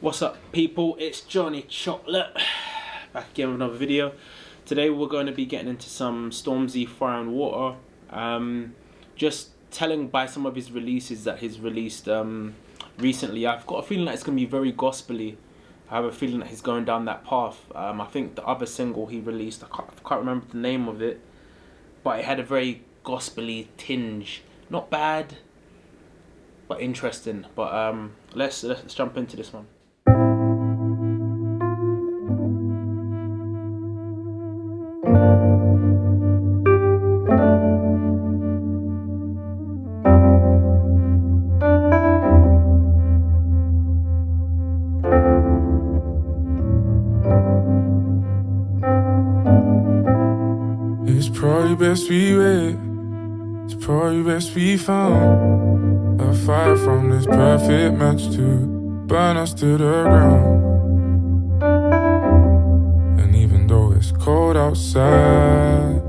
What's up, people? It's Johnny Chocolate back again with another video. Today we're going to be getting into some Stormzy Fire and Water. Just telling by some of his releases that he's released recently. I've got a feeling that it's going to be very gospelly. I have a feeling that he's going down that path. I think the other single he released, I can't remember the name of it, but it had a very gospelly tinge. Not bad, but interesting. But let's jump into this one. It's probably best we wait. It's probably best we found a fire from this perfect match to burn us to the ground. And even though it's cold outside,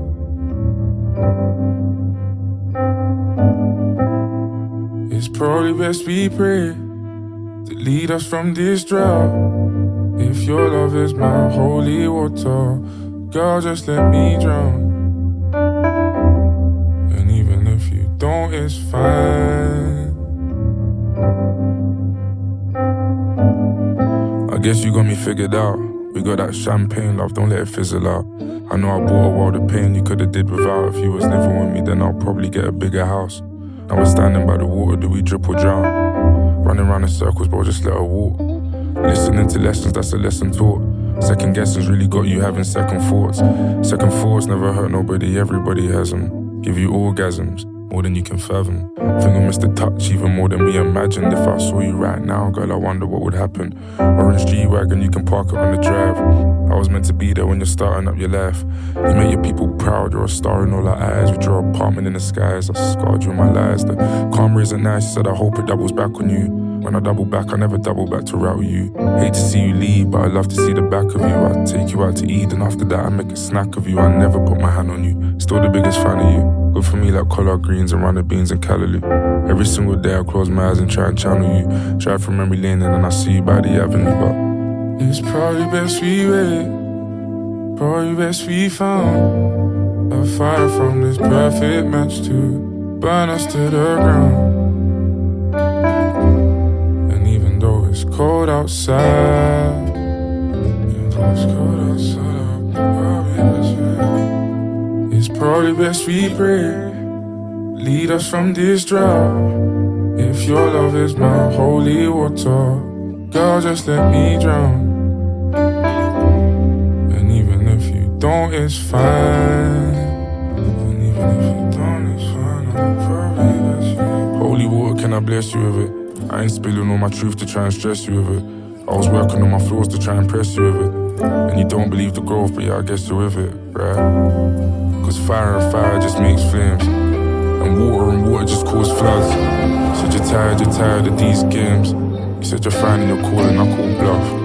it's probably best we pray to lead us from this drought. If your love is my holy water, girl, just let me drown. And even if you don't, it's fine. I guess you got me figured out. We got that champagne love, don't let it fizzle out. I know I brought a world of pain you could've did without. If you was living with me, then I'll probably get a bigger house. Now we're standing by the water, do we drip or drown? Running around in circles, bro, just let her walk. Listening to lessons, that's a lesson taught. Second guessing's really got you having second thoughts. Second thoughts never hurt nobody, everybody has them. Give you orgasms, more than you can fathom. Think I missed the touch even more than we imagined. If I saw you right now, girl, I wonder what would happen. Orange G-Wagon, you can park it on the drive. I was meant to be there when you're starting up your life. You make your people proud, you're a star in all our eyes. With your apartment in the skies, I scarred you in my lies. The karma isn't nice, you said I hope it doubles back on you. When I double back, I never double back to route you. Hate to see you leave, but I love to see the back of you. I take you out to eat, and after that I make a snack of you. I never put my hand on you, still the biggest fan of you. Good for me like collard greens and runner beans and callaloo. Every single day I close my eyes and try and channel you. Drive from memory lane and then I see you by the avenue. But it's probably best we wait. Probably best we found a fire from this perfect match to burn us to the ground. It's cold outside. It's probably best we pray. Lead us from this drought. If your love is my holy water, girl, just let me drown. And even if you don't, it's fine. And even if you don't, it's fine. I'm probably best we. Holy water, can I bless you with it? I ain't spilling all my truth to try and stress you with it. I was working on my flaws to try and press you with it. And you don't believe the growth, but yeah, I guess you're with it, right? Cause fire and fire just makes flames, and water just cause floods. Said you're tired of these games. You said you're finding your call and I call bluff.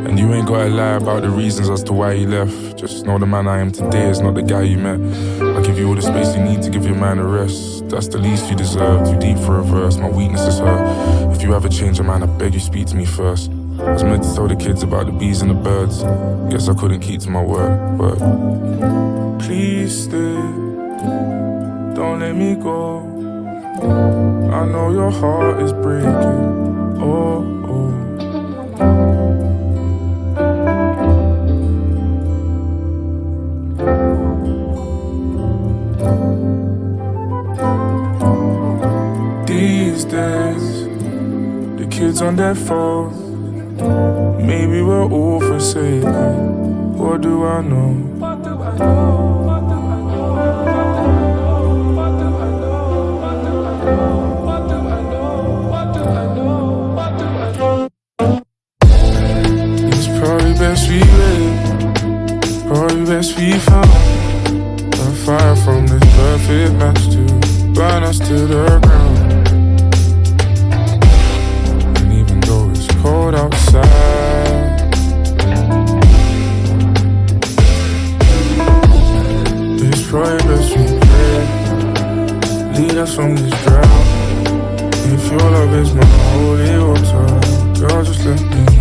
And you ain't gotta lie about the reasons as to why you left. Just know the man I am today is not the guy you met. I give you all the space you need to give your mind a rest. That's the least you deserve, too deep for a verse. My weakness is her. If you ever change your mind, I beg you speak to me first. I was meant to tell the kids about the bees and the birds. Guess I couldn't keep to my word, but please stay, don't let me go. I know your heart is breaking, oh. These days, the kids on their phones, maybe we're all forsaken. What do I know? It's probably best we wait. Probably best we found a fire from this perfect match to burn us to the ground. Cold outside. It's probably best we pray. Lead us from this drought. If your love is my holy water, girl, just let me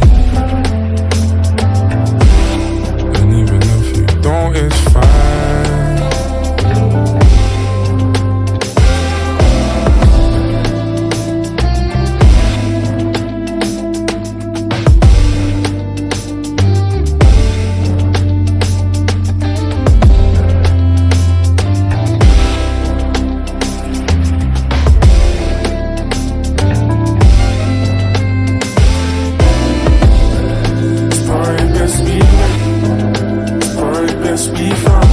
as we fall.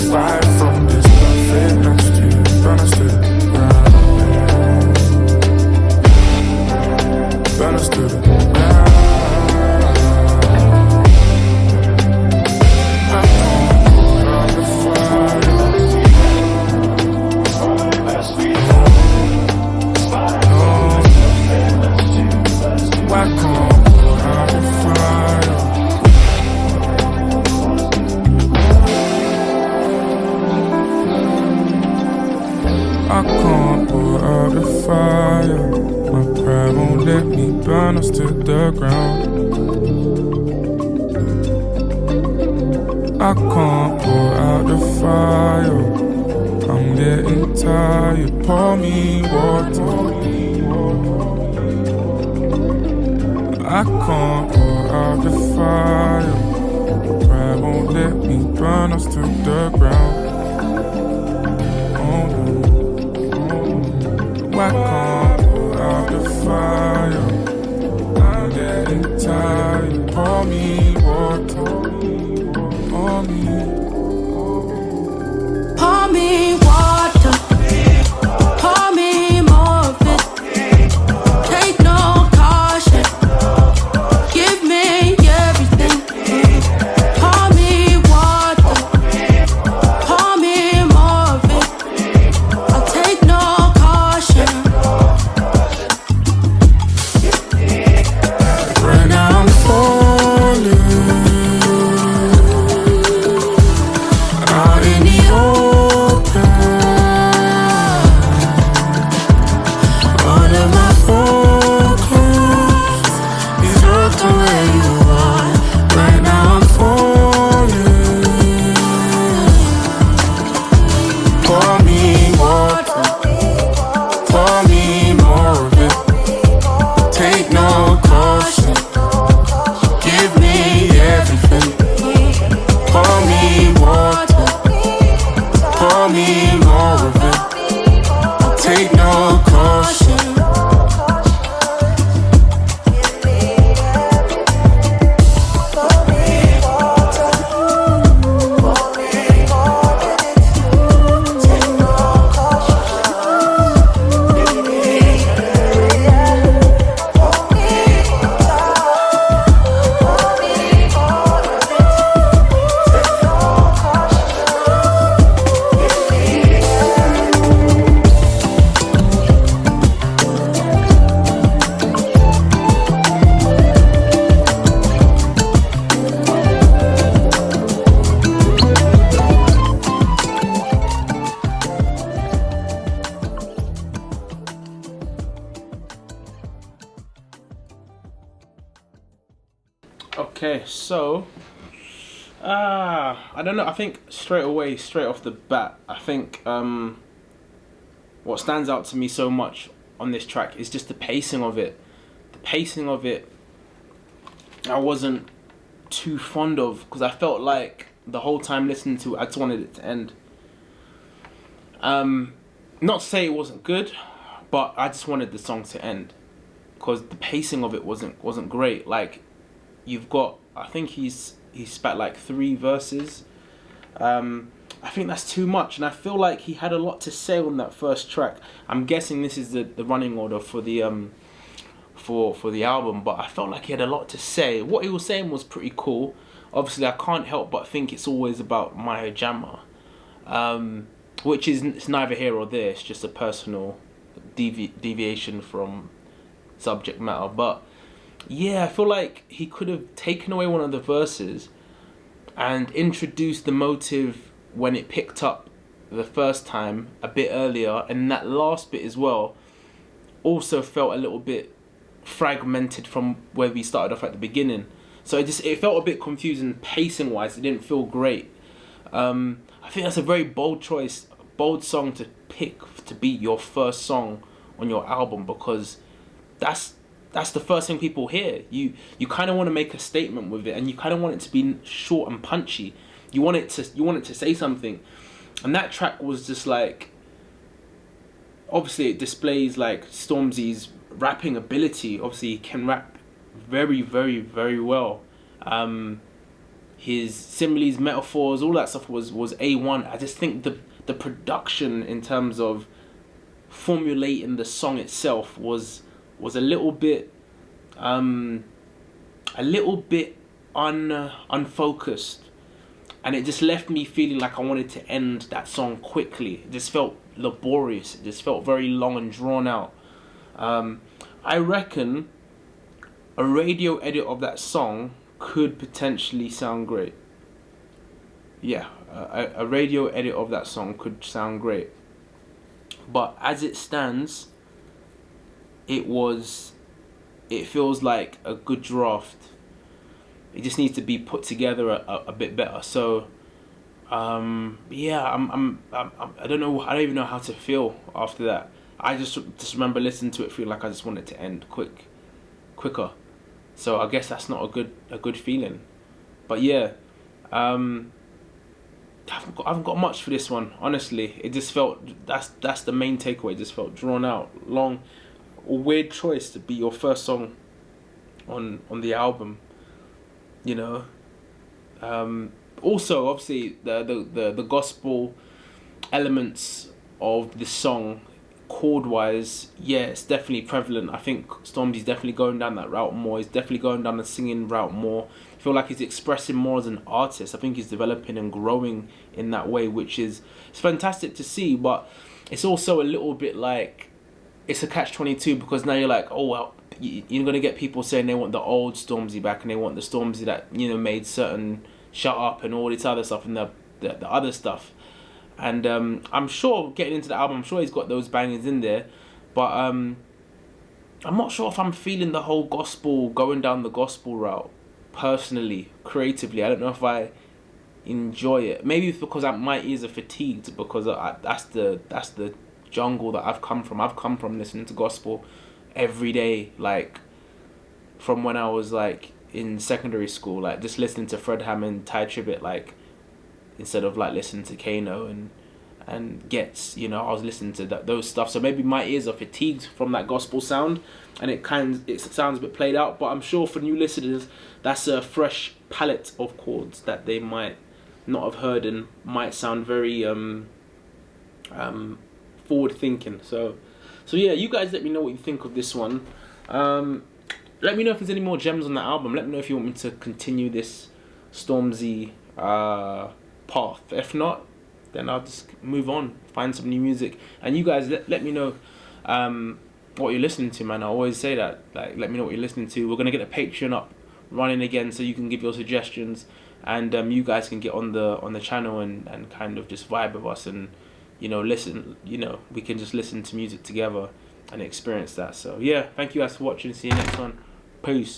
Fly from this perfect to burn us to the ground. Burn us to the ground. I can't put out the fire. As we fall. Why can't put out the fire? I can't put out the fire. My pride won't let me burn us to the ground. I can't put out the fire. I'm getting tired. Pour me water. I can't put out the fire. Pride won't let me burn us to the ground. Oh no. I can't put out the fire. I'm getting tired. Pour me water. Pour me. Pour me water. Pour me more of it. Take no caution. Give me everything. Pour me water. Pour me more of it. I'll take no caution. Right now I'm falling out in the open. All of my focus is locked on where you are. Right now I'm falling. Pour me water, pour me more of it. Take no caution, give me everything. Pour me water, pour me more of it. Take no caution. Okay, so I don't know. I think straight off the bat, I think what stands out to me so much on this track is just the pacing of it. The pacing of it, I wasn't too fond of because I felt like the whole time listening to it, I just wanted it to end. Not to say it wasn't good, but I just wanted the song to end because the pacing of it wasn't great. Like, you've got, I think he's spat like 3 verses. I think that's too much, and I feel like he had a lot to say on that first track. I'm guessing this is the running order for the for the album, but I felt like he had a lot to say. What he was saying was pretty cool. Obviously, I can't help but think it's always about Maya Jama, which is, it's neither here or there. It's just a personal deviation from subject matter. But yeah, I feel like he could have taken away one of the verses and introduced the motive when it picked up the first time a bit earlier, and that last bit as well also felt a little bit fragmented from where we started off at the beginning. So it felt a bit confusing pacing wise. It didn't feel great. I think that's a very bold choice, bold song to pick to be your first song on your album, because that's the first thing people hear. You kind of want to make a statement with it, and you kind of want it to be short and punchy. You want it to say something, and that track was just like, obviously it displays like Stormzy's rapping ability. Obviously he can rap very, very, very well. his similes, metaphors, all that stuff was A1. I just think the production in terms of formulating the song itself was a little bit unfocused, and it just left me feeling like I wanted to end that song quickly. It just felt laborious. It just felt very long and drawn out. I reckon a radio edit of that song could potentially sound great. Yeah, a radio edit of that song could sound great. But as it stands, it feels like a good draft. It just needs to be put together a bit better. So, yeah, I don't know. I don't even know how to feel after that. I just remember listening to it, feeling like I just wanted to end quicker. So I guess that's not a good feeling. But yeah, I haven't got much for this one. Honestly, it just felt that's the main takeaway. It just felt drawn out, long. A weird choice to be your first song on the album. You know. Also, obviously, the gospel elements of the song, chord-wise, yeah, it's definitely prevalent. I think Stormzy's definitely going down that route more. He's definitely going down the singing route more. I feel like he's expressing more as an artist. I think he's developing and growing in that way, which it's fantastic to see. But it's also a little bit like it's a catch-22, because now you're like, oh well, you're gonna get people saying they want the old Stormzy back, and they want the Stormzy that, you know, made certain Shut Up and all this other stuff and the other stuff. And I'm sure getting into the album, I'm sure he's got those bangers in there, but I'm not sure if I'm feeling the whole gospel, going down the gospel route personally, creatively. I don't know if I enjoy it. Maybe it's because my ears are fatigued, because that's the jungle that I've come from. I've come from listening to gospel every day, like from when I was like in secondary school, like just listening to Fred Hammond, Ty Tribbett, like instead of like listening to Kano and Gets, you know, I was listening to those stuff. So maybe my ears are fatigued from that gospel sound, and it sounds a bit played out. But I'm sure for new listeners, that's a fresh palette of chords that they might not have heard and might sound very forward thinking. So yeah, you guys let me know what you think of this one. Let me know if there's any more gems on the album. Let me know if you want me to continue this Stormzy path. If not, then I'll just move on, find some new music. And you guys let me know what you're listening to, man. I always say that, like, let me know what you're listening to. We're gonna get a Patreon up running again, so you can give your suggestions, and you guys can get on the channel and kind of just vibe with us, and you know, listen, you know, we can just listen to music together and experience that. So yeah, thank you guys for watching. See you next one. Peace.